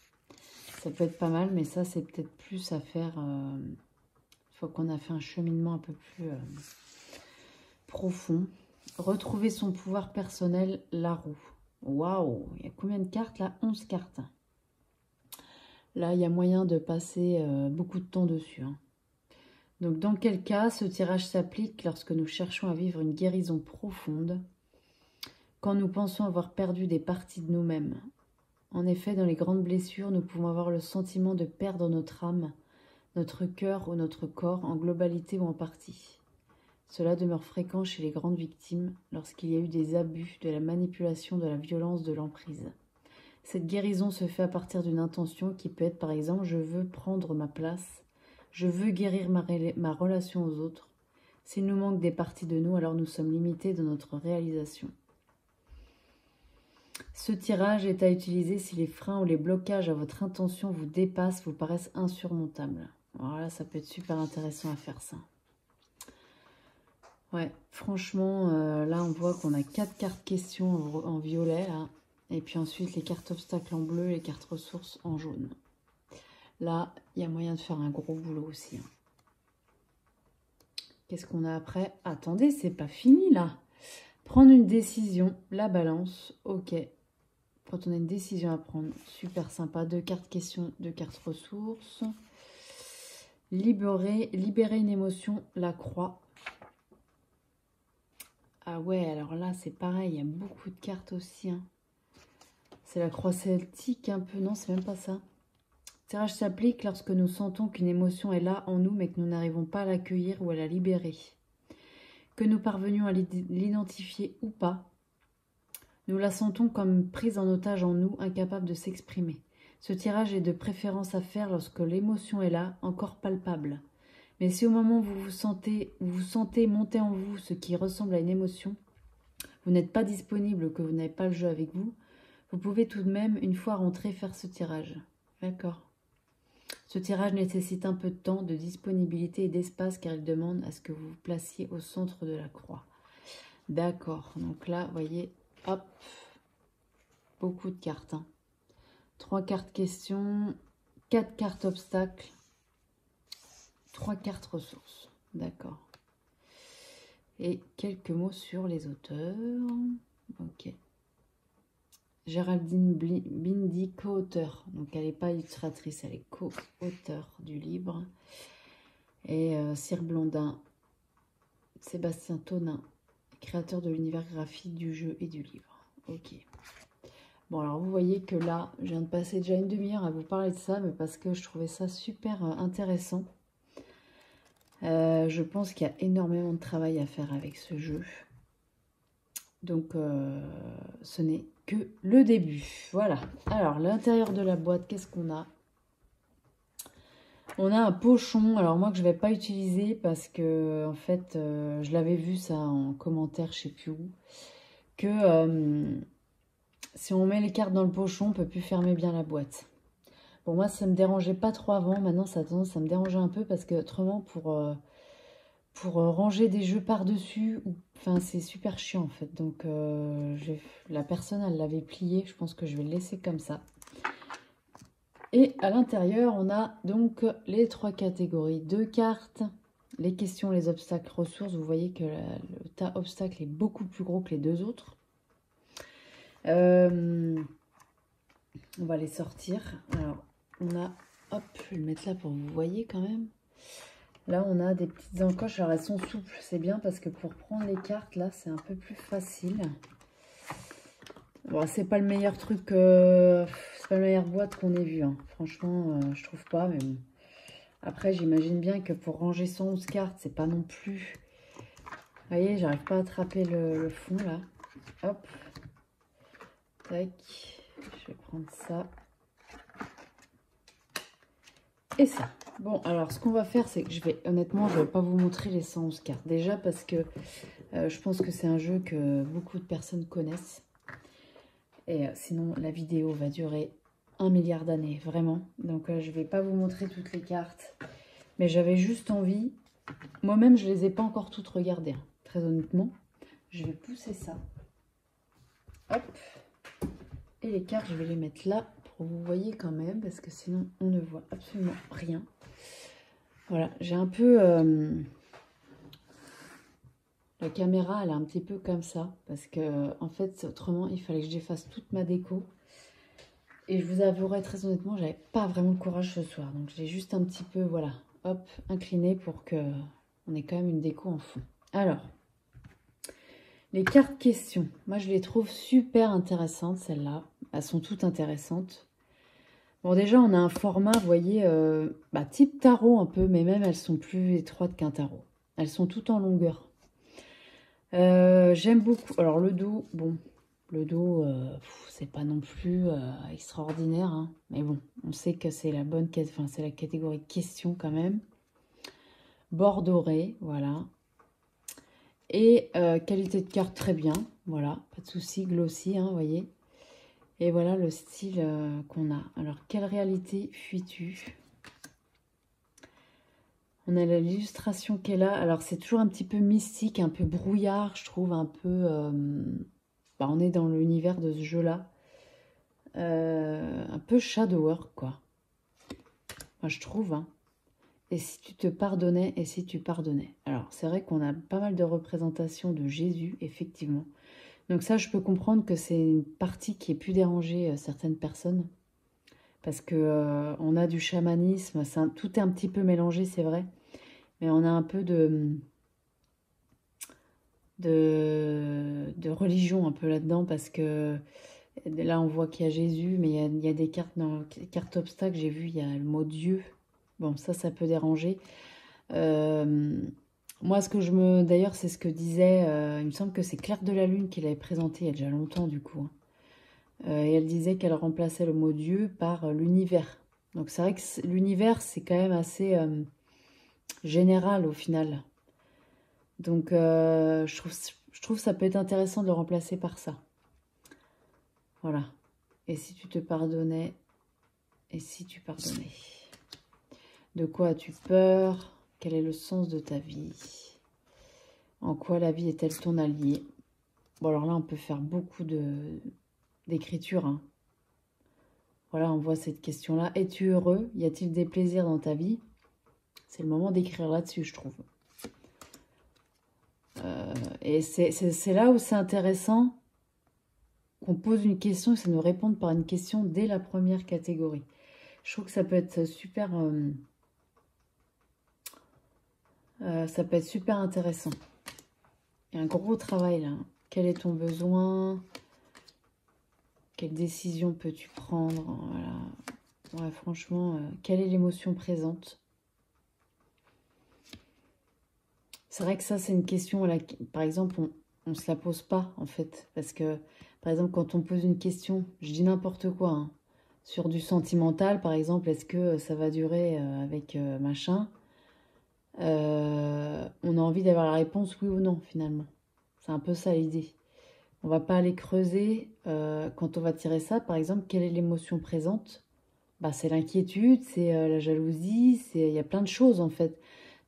Ça peut être pas mal, mais ça, c'est peut-être plus à faire... une fois qu'on a fait un cheminement un peu plus profond. Retrouver son pouvoir personnel, la roue. Waouh! Il y a combien de cartes là? 11 cartes. Là, il y a moyen de passer beaucoup de temps dessus. Hein. Donc, dans quel cas ce tirage s'applique lorsque nous cherchons à vivre une guérison profonde, quand nous pensons avoir perdu des parties de nous-mêmes. En effet, dans les grandes blessures, nous pouvons avoir le sentiment de perdre notre âme, notre cœur ou notre corps en globalité ou en partie. Cela demeure fréquent chez les grandes victimes lorsqu'il y a eu des abus, de la manipulation, de la violence, de l'emprise. Cette guérison se fait à partir d'une intention qui peut être par exemple « je veux prendre ma place »,« je veux guérir ma relation aux autres ». S'il nous manque des parties de nous, alors nous sommes limités dans notre réalisation. Ce tirage est à utiliser si les freins ou les blocages à votre intention vous dépassent, vous paraissent insurmontables. Alors là, ça peut être super intéressant à faire ça. Ouais, franchement, là, on voit qu'on a 4 cartes questions en violet, là. Et puis ensuite, les cartes obstacles en bleu et les cartes ressources en jaune. Là, il y a moyen de faire un gros boulot aussi. Hein. Qu'est-ce qu'on a après? Attendez, c'est pas fini, là. Prendre une décision, la balance, ok. Quand on a une décision à prendre, super sympa. 2 cartes questions, 2 cartes ressources. Libérer une émotion, la croix. Ah ouais, alors là, c'est pareil, il y a beaucoup de cartes aussi. Hein. C'est la croix celtique un peu, non, c'est même pas ça. Le tirage s'applique lorsque nous sentons qu'une émotion est là en nous, mais que nous n'arrivons pas à l'accueillir ou à la libérer. Que nous parvenions à l'identifier ou pas, nous la sentons comme prise en otage en nous, incapable de s'exprimer. Ce tirage est de préférence à faire lorsque l'émotion est là, encore palpable. Mais si au moment où vous vous sentez monter en vous ce qui ressemble à une émotion, vous n'êtes pas disponible, que vous n'avez pas le jeu avec vous, vous pouvez tout de même, une fois rentré, faire ce tirage. D'accord. Ce tirage nécessite un peu de temps, de disponibilité et d'espace, car il demande à ce que vous vous placiez au centre de la croix. D'accord. Donc là, vous voyez, hop, beaucoup de cartes. 3 cartes questions, 4 cartes obstacles, 3 cartes ressources. D'accord. Et quelques mots sur les auteurs. Ok. Géraldine Bindi, co-auteur. Donc, elle n'est pas illustratrice, elle est co-auteur du livre. Et Cyr Blondin, Sébastien Tonin, créateur de l'univers graphique du jeu et du livre. Ok. Bon, alors, vous voyez que là, je viens de passer déjà une demi-heure à vous parler de ça, mais parce que je trouvais ça super intéressant. Je pense qu'il y a énormément de travail à faire avec ce jeu. Donc, ce n'est que le début. Voilà. Alors, l'intérieur de la boîte, qu'est-ce qu'on a? On a un pochon. Alors, moi, que je ne vais pas utiliser parce que, en fait, je l'avais vu ça en commentaire, je ne sais plus où, que si on met les cartes dans le pochon, on ne peut plus fermer bien la boîte. Bon, moi, ça ne me dérangeait pas trop avant. Maintenant, ça a tendance à me déranger un peu parce que, autrement, pour ranger des jeux par-dessus, enfin c'est super chiant en fait. Donc la personne, elle l'avait plié, je pense que je vais le laisser comme ça. Et à l'intérieur, on a donc les 3 catégories. 2 cartes, les questions, les obstacles, ressources. Vous voyez que le tas obstacle est beaucoup plus gros que les 2 autres. On va les sortir. Alors, on a, hop, je vais le mettre là pour que vous voyez quand même. Là, on a des petites encoches. Alors, elles sont souples. C'est bien parce que pour prendre les cartes, là, c'est un peu plus facile. Bon, c'est pas le meilleur truc, c'est pas la meilleure boîte qu'on ait vue. Hein. Franchement, je trouve pas. Mais bon. Après, j'imagine bien que pour ranger 111 cartes, c'est pas non plus... Vous voyez, j'arrive pas à attraper le fond, là. Hop. Tac. Je vais prendre ça. Et ça. Bon, alors, ce qu'on va faire, c'est que honnêtement, je vais pas vous montrer les 111 cartes. Déjà parce que je pense que c'est un jeu que beaucoup de personnes connaissent. Et sinon, la vidéo va durer 1 milliard d'années, vraiment. Donc, je vais pas vous montrer toutes les cartes. Mais j'avais juste envie... Moi-même, je les ai pas encore toutes regardées. Hein. Très honnêtement, je vais pousser ça. Hop. Et les cartes, je vais les mettre là pour que vous voyez quand même. Parce que sinon, on ne voit absolument rien. Voilà, j'ai un peu... La caméra, elle est un petit peu comme ça. Parce que, en fait, autrement, il fallait que j'efface toute ma déco. Et je vous avouerai très honnêtement, j'avais pas vraiment le courage ce soir. Donc, je l'ai juste un petit peu, voilà, hop, incliné pour que on ait quand même une déco en fond. Alors, les cartes questions. Moi, je les trouve super intéressantes, celles-là. Elles sont toutes intéressantes. Bon, déjà, on a un format, vous voyez, type tarot un peu, mais même elles sont plus étroites qu'un tarot. Elles sont toutes en longueur. J'aime beaucoup. Alors, le dos, bon, le dos, c'est pas non plus extraordinaire, hein, mais bon, on sait que c'est la bonne, enfin, c'est la catégorie question quand même. Bord doré, voilà. Et qualité de carte très bien, voilà, pas de souci, glossy, hein, vous voyez. Et voilà le style qu'on a. Alors, quelle réalité fuis-tu? On a l'illustration qu'elle a. Alors, c'est toujours un petit peu mystique, un peu brouillard, je trouve, un peu... on est dans l'univers de ce jeu-là. Un peu shadow work, quoi. Moi, je trouve, hein. Et si tu te pardonnais, et si tu pardonnais. Alors, c'est vrai qu'on a pas mal de représentations de Jésus, effectivement. Donc ça, je peux comprendre que c'est une partie qui est plus dérangée certaines personnes. Parce que on a du chamanisme, tout est un petit peu mélangé, c'est vrai. Mais on a un peu de religion un peu là-dedans. Parce que là, on voit qu'il y a Jésus, mais il y a des cartes, dans cartes obstacles, j'ai vu, il y a le mot Dieu. Bon, ça peut déranger. Moi, ce que je me... D'ailleurs, c'est ce que disait... il me semble que c'est Claire de la Lune qui l'avait présenté il y a déjà longtemps, du coup. Et elle disait qu'elle remplaçait le mot Dieu par l'univers. Donc c'est vrai que l'univers, c'est quand même assez général au final. Donc je trouve ça peut être intéressant de le remplacer par ça. Voilà. Et si tu te pardonnais? Et si tu pardonnais? De quoi as-tu peur? Quel est le sens de ta vie? En quoi la vie est-elle ton allié? Bon, alors là, on peut faire beaucoup d'écriture, hein. Voilà, on voit cette question-là. Es-tu heureux? Y a-t-il des plaisirs dans ta vie? C'est le moment d'écrire là-dessus, je trouve. Et c'est là où c'est intéressant qu'on pose une question et ça nous réponde par une question dès la première catégorie. Je trouve que ça peut être super... ça peut être super intéressant. Il y a un gros travail là. Quel est ton besoin? Quelle décision peux-tu prendre? Voilà. Ouais, franchement, quelle est l'émotion présente? C'est vrai que ça, c'est une question, par exemple, on ne se la pose pas, en fait. Parce que, par exemple, quand on pose une question, je dis n'importe quoi, hein, sur du sentimental, par exemple, est-ce que ça va durer avec machin? On a envie d'avoir la réponse oui ou non, finalement. C'est un peu ça l'idée. On va pas aller creuser quand on va tirer ça. Par exemple, quelle est l'émotion présente? Bah, c'est l'inquiétude, c'est la jalousie, il y a plein de choses en fait.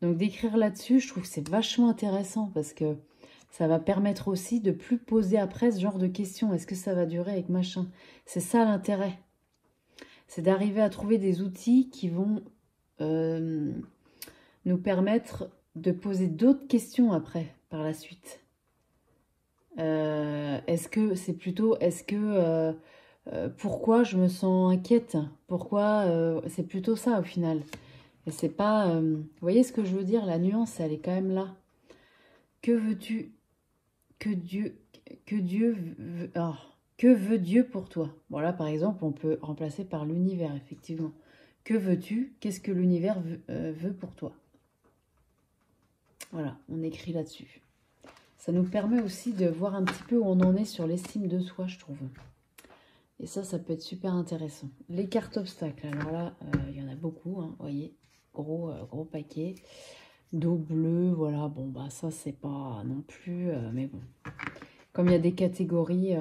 Donc d'écrire là-dessus, je trouve que c'est vachement intéressant parce que ça va permettre aussi de plus poser après ce genre de questions. Est-ce que ça va durer avec machin? C'est ça l'intérêt. C'est d'arriver à trouver des outils qui vont nous permettre de poser d'autres questions après, par la suite. Est-ce que c'est plutôt, pourquoi je me sens inquiète? Pourquoi c'est plutôt ça au final. Et c'est pas, vous voyez ce que je veux dire? La nuance, elle est quand même là. Que veux-tu que Dieu veut, que veut Dieu pour toi? Bon là, par exemple, on peut remplacer par l'univers, effectivement. Que veux-tu? Qu'est-ce que l'univers veut pour toi? Voilà, on écrit là-dessus. Ça nous permet aussi de voir un petit peu où on en est sur l'estime de soi, je trouve. Et ça peut être super intéressant. Les cartes obstacles, alors là, il y en a beaucoup, hein, vous voyez, gros paquet. Dos bleu, voilà, bon, bah ça, c'est pas non plus, mais bon. Comme il y a des catégories,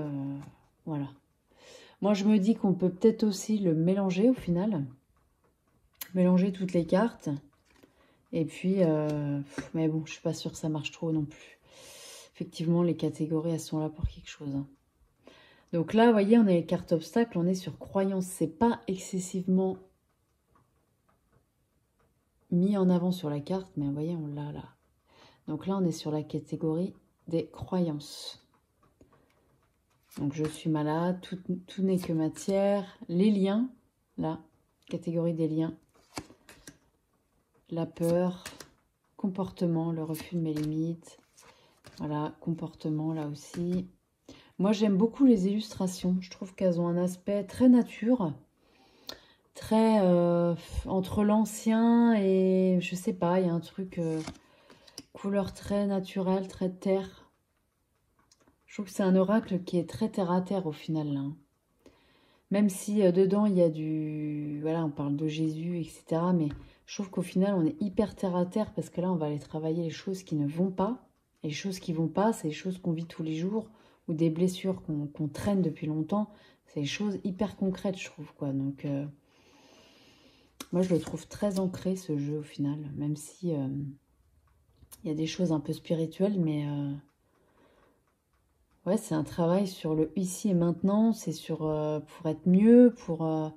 voilà. Moi, je me dis qu'on peut peut-être aussi le mélanger au final. Mélanger toutes les cartes. Et puis, mais bon, je suis pas sûre que ça marche trop non plus. Effectivement, les catégories, elles sont là pour quelque chose, hein. Donc là, vous voyez, on a les cartes obstacles, on est sur croyance. C'est pas excessivement mis en avant sur la carte, mais vous voyez, on l'a là. Donc là, on est sur la catégorie des croyances. Donc je suis malade, tout n'est que matière. Les liens, là, catégorie des liens. La peur, comportement, le refus de mes limites. Voilà, comportement là aussi. Moi, j'aime beaucoup les illustrations. Je trouve qu'elles ont un aspect très nature. Très entre l'ancien et je sais pas, il y a un truc couleur très naturelle, très terre. Je trouve que c'est un oracle qui est très terre à terre au final, là. Même si dedans il y a du... Voilà, on parle de Jésus, etc. Mais je trouve qu'au final on est hyper terre à terre parce que là on va aller travailler les choses qui ne vont pas. Et les choses qui vont pas, c'est les choses qu'on vit tous les jours ou des blessures qu'on traîne depuis longtemps. C'est des choses hyper concrètes, je trouve, quoi. Donc... moi, je le trouve très ancré, ce jeu, au final. Même si y a des choses un peu spirituelles, mais... ouais, c'est un travail sur le ici et maintenant. C'est sur... pour être mieux, pour...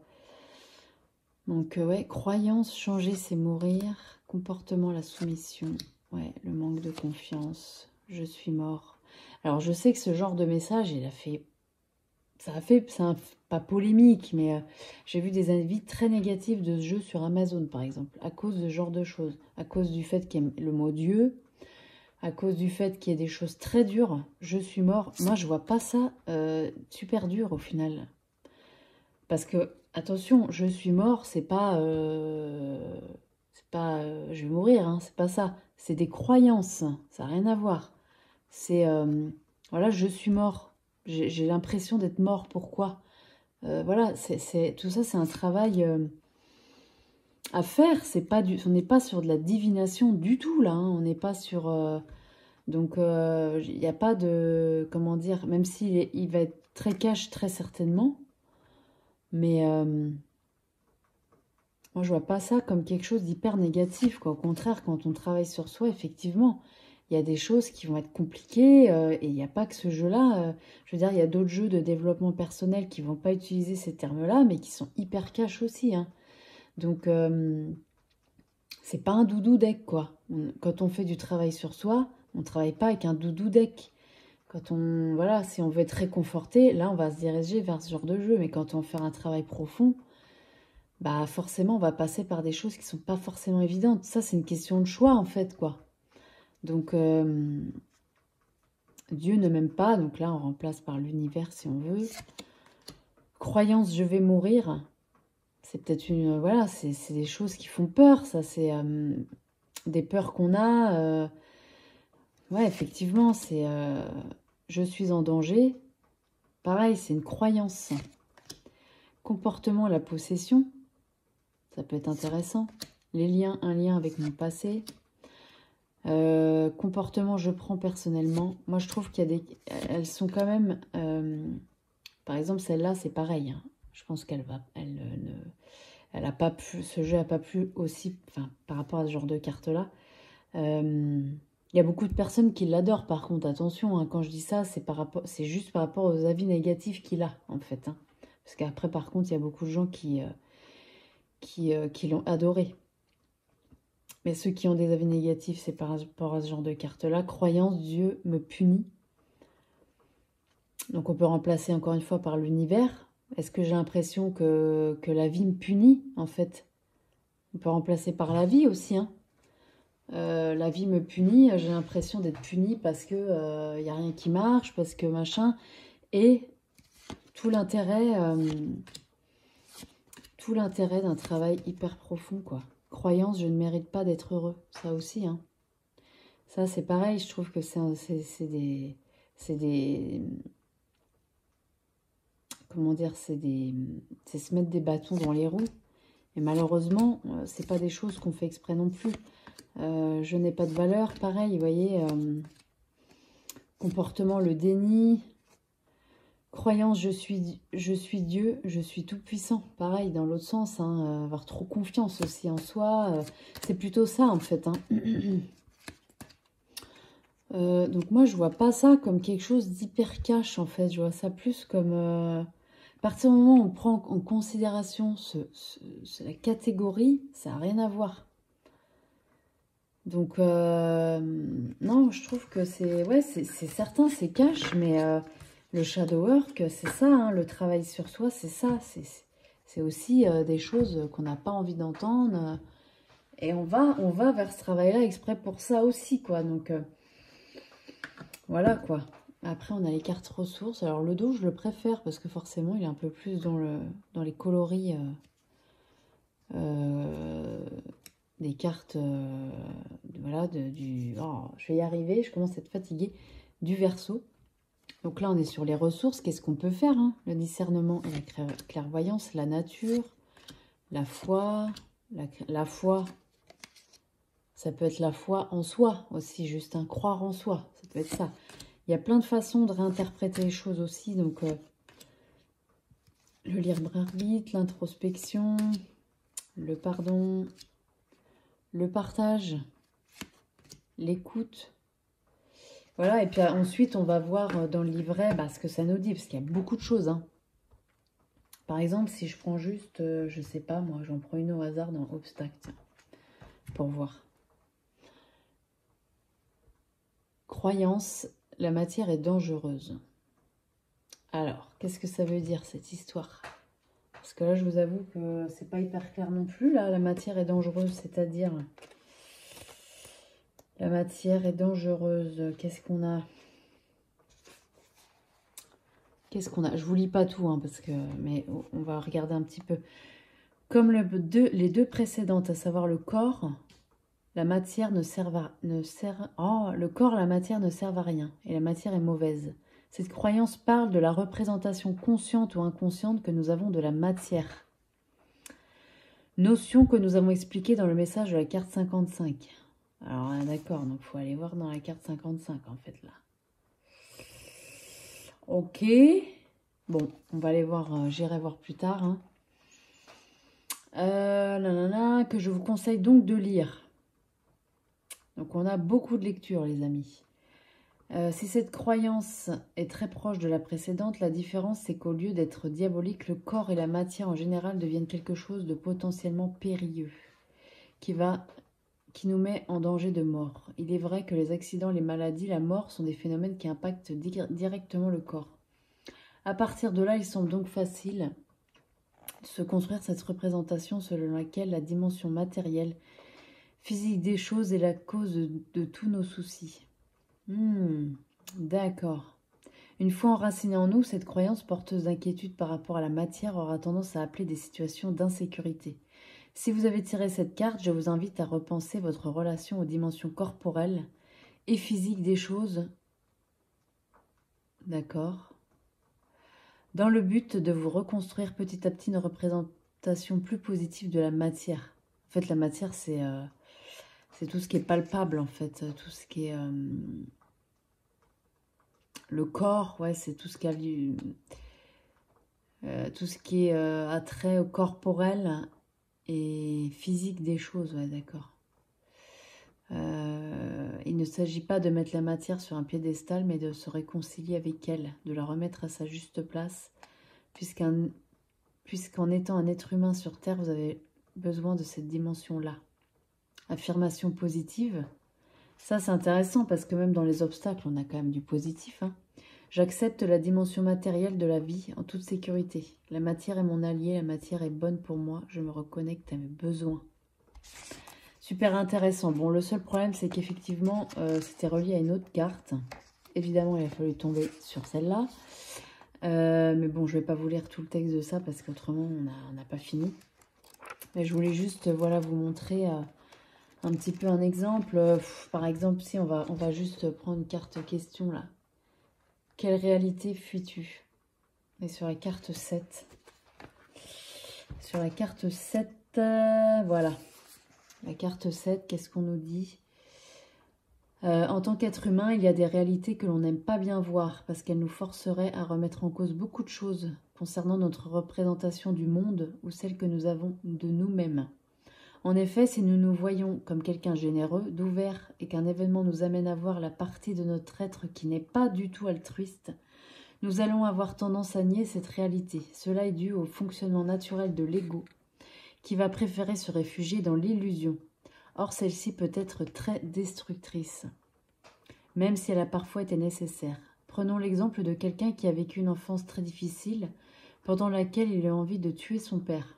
donc, ouais, croyance, changer, c'est mourir. Comportement, la soumission. Ouais, le manque de confiance. Je suis mort. Alors, je sais que ce genre de message, il a fait... c'est pas polémique, mais j'ai vu des avis très négatifs de ce jeu sur Amazon, par exemple, à cause de ce genre de choses, à cause du fait qu'il y ait le mot Dieu, à cause du fait qu'il y ait des choses très dures. Je suis mort. Moi, je vois pas ça super dur au final. Parce que, attention, je suis mort, c'est pas je vais mourir, hein, c'est pas ça. c'est des croyances, ça n'a rien à voir. C'est, voilà, je suis mort, j'ai l'impression d'être mort, pourquoi? Voilà, tout ça, c'est un travail à faire. On n'est pas sur de la divination du tout, là. Hein. On n'est pas sur... donc, il n'y a pas de... Comment dire? Même s'il il va être très cash, très certainement. Mais moi, je vois pas ça comme quelque chose d'hyper négatif, quoi. Au contraire, quand on travaille sur soi, effectivement, il y a des choses qui vont être compliquées. Et il n'y a pas que ce jeu-là. Je veux dire, il y a d'autres jeux de développement personnel qui vont pas utiliser ces termes-là, mais qui sont hyper cash aussi, hein. Donc, c'est pas un doudou deck, quoi. Quand on fait du travail sur soi, on travaille pas avec un doudou deck. Quand on, voilà, si on veut être réconforté, là, on va se diriger vers ce genre de jeu. Mais quand on fait un travail profond, bah forcément, on va passer par des choses qui sont pas forcément évidentes. Ça, c'est une question de choix, en fait, quoi. Donc, Dieu ne m'aime pas. Donc là, on remplace par l'univers, si on veut. Croyance, je vais mourir. C'est peut-être une... voilà, c'est des choses qui font peur, ça. C'est des peurs qu'on a. Ouais, effectivement, c'est... je suis en danger. Pareil, c'est une croyance. Comportement, la possession. Ça peut être intéressant. Les liens, un lien avec mon passé. Comportement, je prends personnellement. Moi, je trouve qu'il y a des... Elles sont quand même... par exemple, celle-là, c'est pareil. Hein. Je pense qu'elle va... Elle a pas pu... Ce jeu n'a pas pu aussi... Enfin, par rapport à ce genre de carte-là. Il y a beaucoup de personnes qui l'adorent, par contre. Attention, hein, quand je dis ça, c'est juste par rapport aux avis négatifs qu'il a, en fait. Hein. Parce qu'après, par contre, il y a beaucoup de gens qui l'ont adoré. Mais ceux qui ont des avis négatifs, c'est par rapport à ce genre de carte-là. Croyance, Dieu me punit. Donc on peut remplacer encore une fois par l'univers. Est-ce que j'ai l'impression que la vie me punit, en fait? On peut remplacer par la vie aussi. Hein. La vie me punit, j'ai l'impression d'être punie parce que y a rien qui marche, parce que machin. Et tout l'intérêt d'un travail hyper profond, quoi. Croyance, je ne mérite pas d'être heureux. Ça aussi, hein. Ça, c'est pareil, je trouve que c'est des... Comment dire, c'est se mettre des bâtons dans les roues. Et malheureusement, c'est pas des choses qu'on fait exprès non plus. Je n'ai pas de valeur, pareil, vous voyez. Comportement, le déni. Croyance, je suis Dieu, je suis tout puissant. Pareil, dans l'autre sens, hein, avoir trop confiance aussi en soi. C'est plutôt ça, en fait. Hein. Donc moi, je vois pas ça comme quelque chose d'hyper cash, en fait. Je vois ça plus comme... à partir du moment où on prend en considération la catégorie, ça n'a rien à voir. Donc, non, je trouve que c'est... Ouais, c'est certain, c'est cash, mais le shadow work, c'est ça, hein, le travail sur soi, c'est ça. C'est aussi des choses qu'on n'a pas envie d'entendre. Et on va vers ce travail-là exprès pour ça aussi, quoi. Donc, voilà, quoi. Après, on a les cartes ressources. Alors, le dos, je le préfère parce que forcément, il est un peu plus dans les coloris des cartes, voilà, oh, je vais y arriver, je commence à être fatiguée, du Verseau. Donc là, on est sur les ressources. Qu'est-ce qu'on peut faire, hein? Le discernement et la clairvoyance, la nature, la foi, la foi. Ça peut être la foi en soi aussi, juste un croire en soi. Ça peut être ça. Il y a plein de façons de réinterpréter les choses aussi. Donc, le libre arbitre, l'introspection, le pardon, le partage, l'écoute. Voilà, et puis ensuite, on va voir dans le livret ce que ça nous dit, parce qu'il y a beaucoup de choses. Hein. Par exemple, si je prends juste, je sais pas, moi, j'en prends une au hasard dans obstacle, tiens, pour voir. Croyance, la matière est dangereuse. Alors, qu'est-ce que ça veut dire, cette histoire? Parce que là, je vous avoue que c'est pas hyper clair non plus, là, la matière est dangereuse, c'est-à-dire... La matière est dangereuse. Qu'est-ce qu'on a? Qu'est-ce qu'on a? Je vous lis pas tout, hein, parce que, mais on va regarder un petit peu. Comme les deux précédentes, à savoir le corps, la matière le corps et la matière ne servent à rien, et la matière est mauvaise. Cette croyance parle de la représentation consciente ou inconsciente que nous avons de la matière. Notion que nous avons expliquée dans le message de la carte 55. Alors, d'accord, donc il faut aller voir dans la carte 55, en fait, là. Ok. Bon, on va aller voir, j'irai voir plus tard. Hein. Que je vous conseille donc de lire. Donc on a beaucoup de lectures, les amis. Si cette croyance est très proche de la précédente, la différence c'est qu'au lieu d'être diabolique, le corps et la matière en général deviennent quelque chose de potentiellement périlleux, qui nous met en danger de mort. Il est vrai que les accidents, les maladies, la mort sont des phénomènes qui impactent directement le corps. À partir de là, il semble donc facile de se construire cette représentation selon laquelle la dimension matérielle, physique des choses est la cause de tous nos soucis. D'accord. Une fois enracinée en nous, cette croyance porteuse d'inquiétude par rapport à la matière aura tendance à appeler des situations d'insécurité. Si vous avez tiré cette carte, je vous invite à repenser votre relation aux dimensions corporelles et physiques des choses. D'accord. Dans le but de vous reconstruire petit à petit une représentation plus positive de la matière. En fait, la matière, c'est tout ce qui est palpable, en fait. Tout ce qui est... le corps, ouais, c'est tout ce qui a tout ce qui est attrait au corporel et physique des choses, ouais, d'accord. Il ne s'agit pas de mettre la matière sur un piédestal, mais de se réconcilier avec elle, de la remettre à sa juste place, puisqu'en étant un être humain sur Terre, vous avez besoin de cette dimension-là. Affirmation positive, ça c'est intéressant parce que même dans les obstacles, on a quand même du positif. Hein. J'accepte la dimension matérielle de la vie en toute sécurité. La matière est mon allié, la matière est bonne pour moi, je me reconnecte à mes besoins. Super intéressant. Bon, le seul problème, c'est qu'effectivement, c'était relié à une autre carte. Évidemment, il a fallu tomber sur celle-là. Mais bon, je ne vais pas vous lire tout le texte de ça parce qu'autrement, on n'a pas fini. Mais je voulais juste, voilà, vous montrer un petit peu un exemple. Par exemple, si on va juste prendre une carte question, là. Quelle réalité fuis-tu? Et sur la carte 7. Sur la carte 7, voilà. La carte 7, qu'est-ce qu'on nous dit? En tant qu'être humain, il y a des réalités que l'on n'aime pas bien voir parce qu'elles nous forceraient à remettre en cause beaucoup de choses concernant notre représentation du monde ou celle que nous avons de nous-mêmes. En effet, si nous nous voyons comme quelqu'un généreux, d'ouvert et qu'un événement nous amène à voir la partie de notre être qui n'est pas du tout altruiste, nous allons avoir tendance à nier cette réalité. Cela est dû au fonctionnement naturel de l'ego qui va préférer se réfugier dans l'illusion. Or, celle-ci peut être très destructrice, même si elle a parfois été nécessaire. Prenons l'exemple de quelqu'un qui a vécu une enfance très difficile, pendant laquelle il a envie de tuer son père.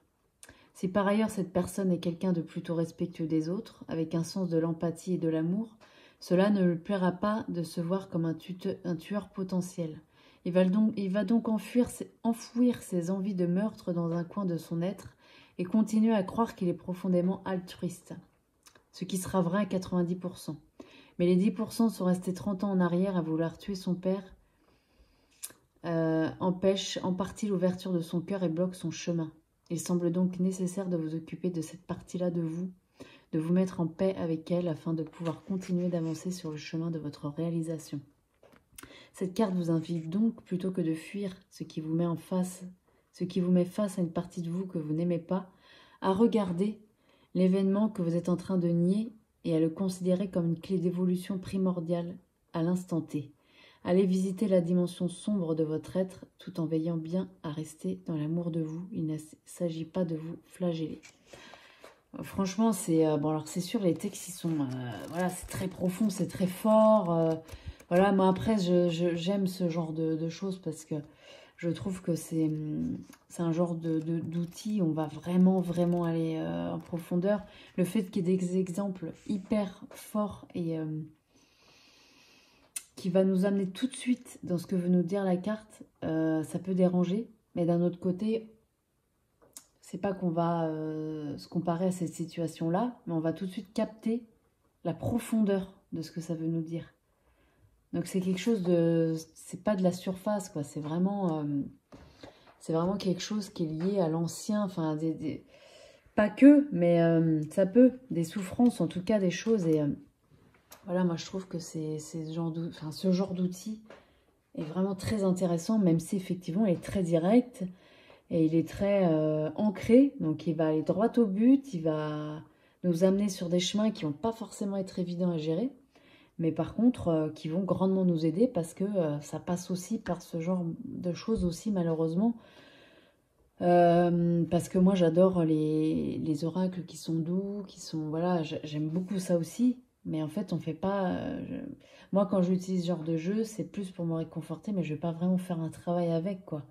Si par ailleurs cette personne est quelqu'un de plutôt respectueux des autres, avec un sens de l'empathie et de l'amour, cela ne lui plaira pas de se voir comme un tueur potentiel. Il va donc enfouir ses envies de meurtre dans un coin de son être et continuer à croire qu'il est profondément altruiste, ce qui sera vrai à 90%. Mais les 10% sont restés 30 ans en arrière à vouloir tuer son père, empêche en partie l'ouverture de son cœur et bloque son chemin. Il semble donc nécessaire de vous occuper de cette partie-là de vous, de vous mettre en paix avec elle afin de pouvoir continuer d'avancer sur le chemin de votre réalisation. Cette carte vous invite donc, plutôt que de fuir ce qui vous met face à une partie de vous que vous n'aimez pas, à regarder l'événement que vous êtes en train de nier et à le considérer comme une clé d'évolution primordiale à l'instant T. Allez visiter la dimension sombre de votre être tout en veillant bien à rester dans l'amour de vous. Il ne s'agit pas de vous flageller. Franchement, c'est bon. Alors c'est sûr, les textes ils sont voilà, c'est très profond, c'est très fort. Voilà, moi après j'aime ce genre de choses parce que je trouve que c'est un genre d'outil. On va vraiment aller en profondeur. Le fait qu'il y ait des exemples hyper forts et qui va nous amener tout de suite dans ce que veut nous dire la carte, ça peut déranger. Mais d'un autre côté, c'est pas qu'on va se comparer à cette situation-là, mais on va tout de suite capter la profondeur de ce que ça veut nous dire. Donc c'est quelque chose de... C'est pas de la surface, quoi. C'est vraiment quelque chose qui est lié à l'ancien, enfin, pas que, mais ça peut, des souffrances, en tout cas des choses. Et voilà, moi je trouve que ce genre d'outil est vraiment très intéressant, même si effectivement il est très direct et il est très ancré. Donc il va aller droit au but, il va nous amener sur des chemins qui vont pas forcément être évidents à gérer, mais par contre qui vont grandement nous aider parce que ça passe aussi par ce genre de choses aussi malheureusement. Parce que moi j'adore les oracles qui sont doux, qui sont... Voilà, j'aime beaucoup ça aussi. Mais en fait on fait pas... Moi quand j'utilise ce genre de jeu, c'est plus pour me réconforter, mais je vais pas vraiment faire un travail avec, quoi.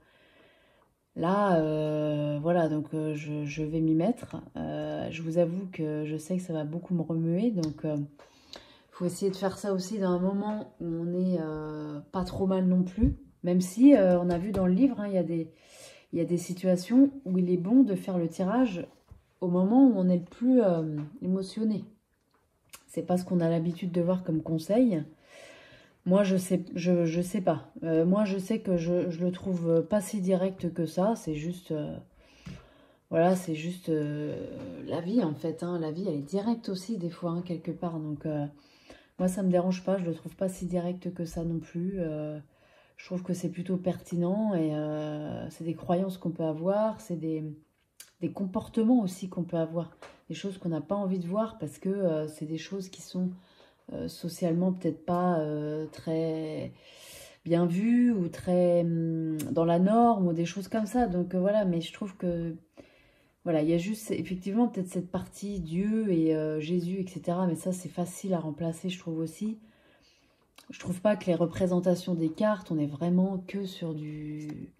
Là, voilà, donc je vais m'y mettre. Je vous avoue que je sais que ça va beaucoup me remuer, donc faut essayer de faire ça aussi dans un moment où on est pas trop mal non plus. Même si on a vu dans le livre, hein, il y a des situations où il est bon de faire le tirage au moment où on est le plus émotionné. C'est pas ce qu'on a l'habitude de voir comme conseil. Moi, je sais pas. Moi, je sais que je le trouve pas si direct que ça. C'est juste... voilà, c'est juste la vie, en fait. Hein. La vie, elle est directe aussi, des fois, hein, quelque part. Donc, moi, ça me dérange pas. Je le trouve pas si direct que ça non plus. Je trouve que c'est plutôt pertinent. Et c'est des croyances qu'on peut avoir. C'est des comportements aussi qu'on peut avoir. Des choses qu'on n'a pas envie de voir parce que c'est des choses qui sont... socialement peut-être pas très bien vues ou très dans la norme ou des choses comme ça. Donc voilà, mais je trouve que voilà, il y a juste effectivement peut-être cette partie Dieu et Jésus, etc. Mais ça c'est facile à remplacer, je trouve aussi. Je trouve pas que les représentations des cartes, on est vraiment que sur du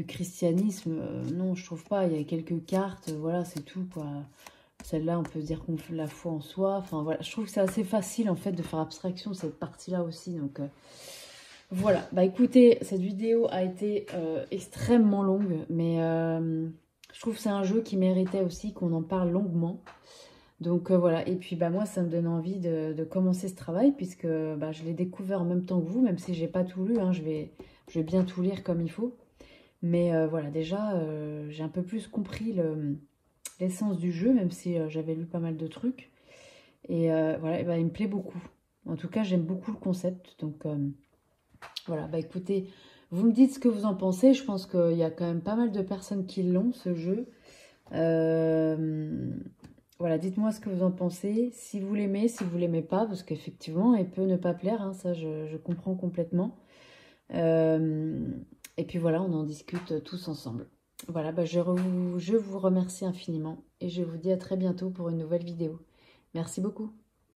christianisme. Non, je trouve pas. Il y a quelques cartes, voilà, c'est tout, quoi. Celle-là, on peut dire qu'on fait la foi en soi. Enfin, voilà, je trouve que c'est assez facile, en fait, de faire abstraction de cette partie-là aussi. Donc, voilà. Bah, écoutez, cette vidéo a été extrêmement longue. Mais je trouve que c'est un jeu qui méritait aussi qu'on en parle longuement. Donc, voilà. Et puis, bah, moi, ça me donne envie de commencer ce travail, puisque bah, je l'ai découvert en même temps que vous, même si j'ai pas tout lu. Hein, je vais bien tout lire comme il faut. Mais voilà, déjà, j'ai un peu plus compris l'essence du jeu, même si j'avais lu pas mal de trucs. Et voilà, et bah, il me plaît beaucoup. En tout cas, j'aime beaucoup le concept. Donc voilà, bah écoutez, vous me dites ce que vous en pensez. Je pense qu'il y a quand même pas mal de personnes qui l'ont, ce jeu. Voilà, dites-moi ce que vous en pensez. Si vous l'aimez, si vous l'aimez pas, parce qu'effectivement, il peut ne pas plaire. Hein, ça, je comprends complètement. Et puis voilà, on en discute tous ensemble. Voilà, bah je vous remercie infiniment et je vous dis à très bientôt pour une nouvelle vidéo. Merci beaucoup.